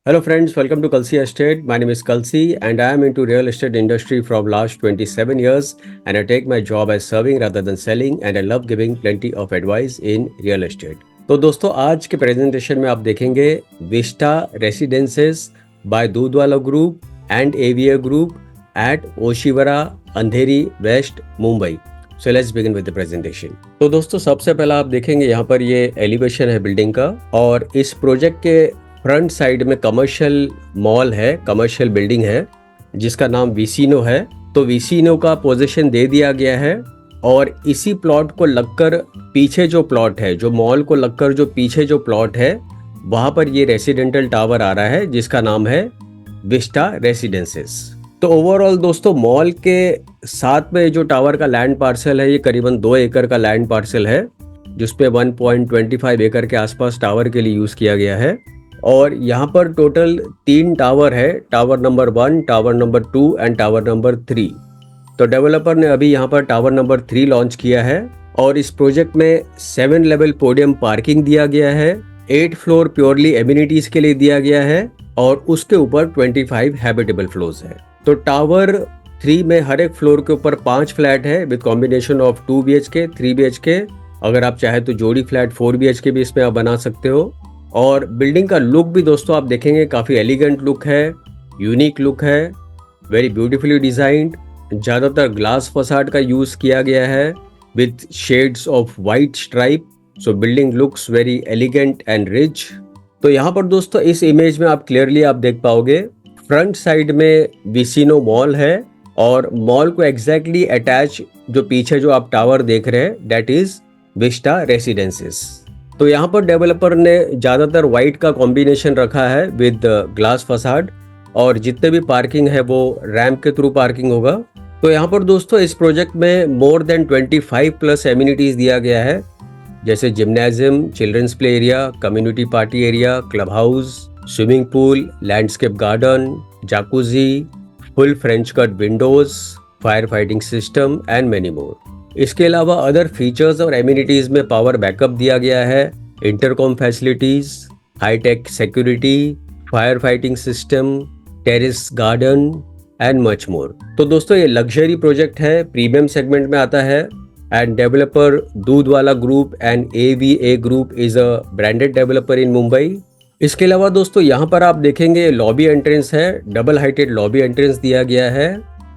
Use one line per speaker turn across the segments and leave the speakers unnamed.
Hello friends, welcome to Kalsi Estate. My name is Kalsi and I am into real estate industry from last 27 years and I take my job as serving rather than selling and I love giving plenty of advice in real estate. तो दोस्तों आज के presentation में आप देखेंगे Vista residences by Dudhwala group and AVA group at Oshiwara Andheri west Mumbai. So let's begin with the presentation. तो दोस्तों सबसे पहला आप देखेंगे यहाँ पर ये एलिवेशन है बिल्डिंग का और इस प्रोजेक्ट के फ्रंट साइड में कमर्शियल मॉल है, कमर्शियल बिल्डिंग है जिसका नाम विसिनो है. तो विसिनो का पोजीशन दे दिया गया है और इसी प्लॉट को लगकर पीछे जो प्लॉट है, जो मॉल को लगकर जो पीछे जो प्लॉट है वहां पर ये रेसिडेंटल टावर आ रहा है जिसका नाम है विस्टा रेसिडेंसेस. तो ओवरऑल दोस्तों मॉल के साथ में जो टावर का लैंड पार्सल है ये करीबन 2 एकड़ का लैंड पार्सल है जिसपे 1.25 एकड़ के आसपास टावर के लिए यूज किया गया है. और यहाँ पर टोटल 3 टावर है, tower number 1, tower number 2 and tower number 3. तो डेवलपर ने अभी यहाँ पर टावर नंबर 3 लॉन्च किया है और इस प्रोजेक्ट में 7 लेवल पोडियम पार्किंग दिया गया है, 8 फ्लोर प्योरली एमिनिटीज के लिए दिया गया है और उसके ऊपर 25 हैबिटेबल फ्लोर्स है. तो टावर 3 में हर एक फ्लोर के ऊपर 5 फ्लैट है with combination of 2 BHK, 3 BHK. अगर आप चाहे तो जोड़ी फ्लैट 4 BHK भी इसमें आप बना सकते हो. और बिल्डिंग का लुक भी दोस्तों आप देखेंगे काफ़ी एलिगेंट लुक है, यूनिक लुक है, वेरी ब्यूटीफुली डिजाइंड. ज़्यादातर ग्लास फसाड का यूज़ किया गया है with shades of white stripe. So building looks very elegant and rich. तो यहाँ पर दोस्तों इस इमेज में आप क्लियरली आप देख पाओगे फ्रंट साइड में विसिनो मॉल है और मॉल को एग्जैक्टली अटैच जो पीछे जो आप टावर देख रहे हैं दैट इज विस्टा रेसिडेंसेस. तो यहाँ पर डेवलपर ने ज़्यादातर वाइट का कॉम्बिनेशन रखा है विद ग्लास फसाड और जितने भी पार्किंग है वो रैंप के थ्रू पार्किंग होगा. तो यहाँ पर दोस्तों इस प्रोजेक्ट में मोर देन 25 प्लस एमिनिटीज दिया गया है जैसे gymnasium, children's play area, community party area, club house, swimming pool, landscape garden, jacuzzi, full French cut windows, fire fighting system and many more. इसके अलावा अदर फीचर्स और amenities में power backup दिया गया है, intercom facilities, hi tech security, fire fighting system, terrace garden and much more. तो दोस्तों ये लग्जरी प्रोजेक्ट है, प्रीमियम सेगमेंट में आता है and developer Dudhwala group and AVA group is a branded developer in Mumbai. इसके अलावा दोस्तों यहाँ पर आप देखेंगे लॉबी एंट्रेंस है, डबल हाइटेड लॉबी एंट्रेंस दिया गया है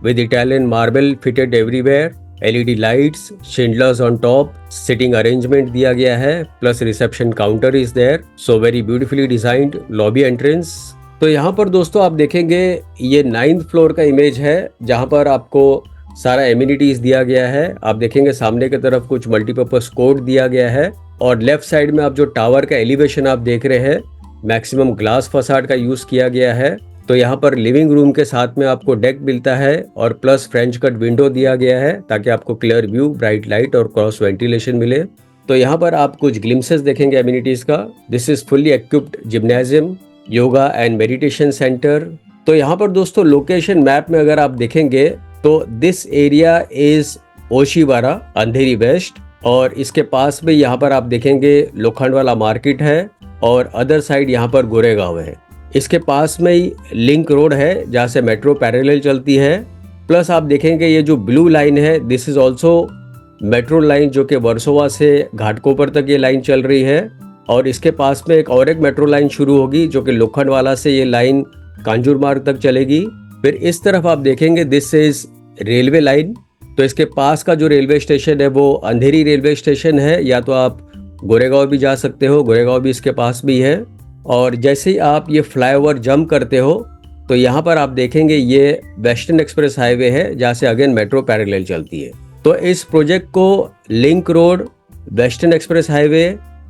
with Italian marble fitted everywhere, LED lights, Schindlers on top, sitting arrangement दिया गया है plus reception counter is there. So very beautifully designed lobby entrance. तो यहाँ पर दोस्तों आप देखेंगे ये 9th फ्लोर का इमेज है जहाँ पर आपको सारा एमिनिटीज दिया गया है. आप देखेंगे सामने की तरफ कुछ मल्टीपर्पज कोड दिया गया है और लेफ्ट साइड में आप जो टावर का एलिवेशन आप देख रहे हैं मैक्सिमम ग्लास फसाड का यूज किया गया है. तो यहाँ पर लिविंग रूम के साथ में आपको डेक मिलता है और प्लस फ्रेंच कट विंडो दिया गया है ताकि आपको क्लियर व्यू, ब्राइट लाइट और क्रॉस वेंटिलेशन मिले. तो यहाँ पर आप कुछ ग्लिम्सेस देखेंगे एमिनिटीज का. This is fully equipped gymnasium, yoga and meditation centre. तो यहाँ पर दोस्तों लोकेशन मैप में अगर आप देखेंगे तो this area is Oshiwara Andheri west और इसके पास में यहाँ पर आप देखेंगे लोखंडवाला मार्केट है और अदर साइड यहाँ पर गोरेगांव है. इसके पास में ही लिंक रोड है जहाँ से मेट्रो पैरेलल चलती है. प्लस आप देखेंगे ये जो ब्लू लाइन है this is also metro line जो कि वर्सोवा से घाटकोपर तक ये लाइन चल रही है और इसके पास में एक मेट्रो लाइन शुरू होगी जो कि लोखंडवाला से ये लाइन कांजूर मार्ग तक चलेगी. फिर इस तरफ आप देखेंगे दिस इज रेलवे लाइन. तो इसके पास का जो रेलवे स्टेशन है वो अंधेरी रेलवे स्टेशन है, या तो आप गोरेगांव भी जा सकते हो, गोरेगांव भी इसके पास भी है. और जैसे ही आप ये फ्लाईओवर जंप करते हो तो यहाँ पर आप देखेंगे ये वेस्टर्न एक्सप्रेस हाईवे है जहाँ से अगेन मेट्रो पैरेलल चलती है. तो इस प्रोजेक्ट को link road, western express highway,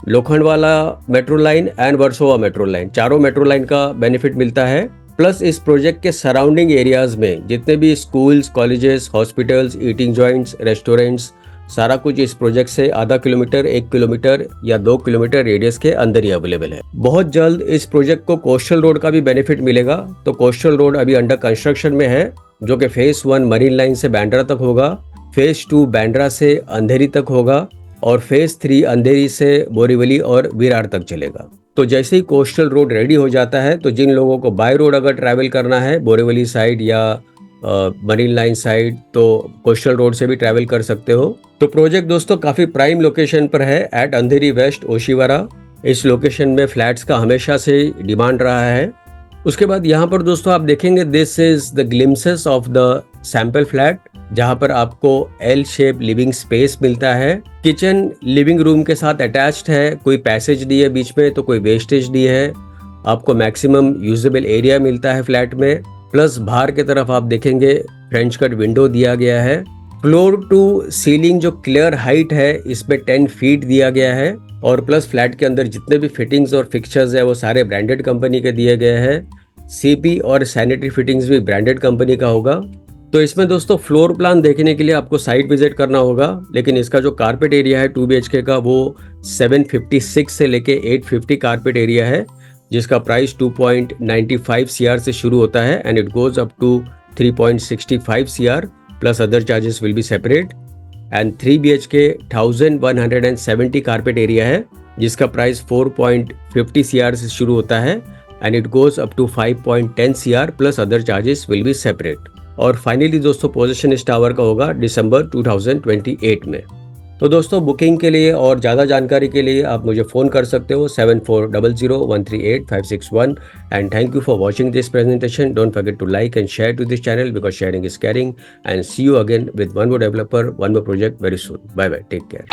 Lokhandwala metro line and Versova metro line, चारों मेट्रो लाइन का बेनिफिट मिलता है. प्लस इस प्रोजेक्ट के सराउंडिंग एरियाज में जितने भी schools, colleges, hospitals, eating joints, restaurants, सारा कुछ इस प्रोजेक्ट से आधा किलोमीटर, 1 किलोमीटर या 2 किलोमीटर रेडियस के अंदर ही अवेलेबल है. बहुत जल्द इस प्रोजेक्ट को कोस्टल रोड का भी बेनिफिट मिलेगा. तो कोस्टल रोड अभी अंडर कंस्ट्रक्शन में है जो कि फेज 1 मरीन लाइन से बांद्रा तक होगा, फेज 2 बांद्रा से अंधेरी तक होगा और फेज 3 अंधेरी से बोरीवली और विरार तक चलेगा. तो जैसे ही कोस्टल रोड रेडी हो जाता है तो जिन लोगों को बाय रोड अगर ट्रैवल करना है बोरीवली साइड या मरीन लाइन साइड, तो कोस्टल रोड से भी ट्रैवल कर सकते हो। तो प्रोजेक्ट दोस्तों काफ़ी प्राइम लोकेशन पर है एट अंधेरी वेस्ट ओशिवारा। इस लोकेशन में फ्लैट्स का हमेशा से डिमांड रहा है। उसके बाद यहाँ पर दोस्तों आप देखेंगे this is the glimpses of the sample flat, जहाँ पर आपको एल शेप लिविंग स्पेस मिलता है। किचन लिविंग रूम के साथ अटैच्ड है, कोई पैसेज दी है बीच में तो कोई वेस्टेज दी है। आपको मैक्सिमम यूजेबल एरिया मिलता है फ्लैट में, प्लस बाहर की तरफ आप देखेंगे फ्रेंच कट विंडो दिया गया है। फ्लोर टू सीलिंग जो क्लियर हाइट है इसमें 10 फीट दिया गया है, और प्लस फ्लैट के अंदर जितने भी फिटिंग्स और फिक्सचर्स है वो सारे ब्रांडेड कंपनी के दिए गए हैं। सीपी और सैनिटरी फिटिंग्स भी ब्रांडेड कंपनी का होगा। तो इसमें दोस्तों फ्लोर प्लान देखने के लिए आपको साइट विजिट करना होगा, लेकिन इसका जो कारपेट एरिया है 2 BHK का वो 756 से लेके 850 कारपेट एरिया है, जिसका प्राइस 2.95 CR से शुरू होता है and it goes up to 3.65 CR plus other charges will be separate. And 3 BHK 1170 carpet area है, जिसका प्राइस 4.50 CR से शुरू होता है and it goes up to 5.10 CR plus other charges will be separate. और फाइनली दोस्तों position इस tower का होगा दिसंबर 2028 में। तो दोस्तों बुकिंग के लिए और ज़्यादा जानकारी के लिए आप मुझे फ़ोन कर सकते हो 7400138561। And thank you for watching this presentation. Don't forget to like and share to this channel because sharing is caring. And see you again with one more developer, one more project very soon. Bye bye, take care.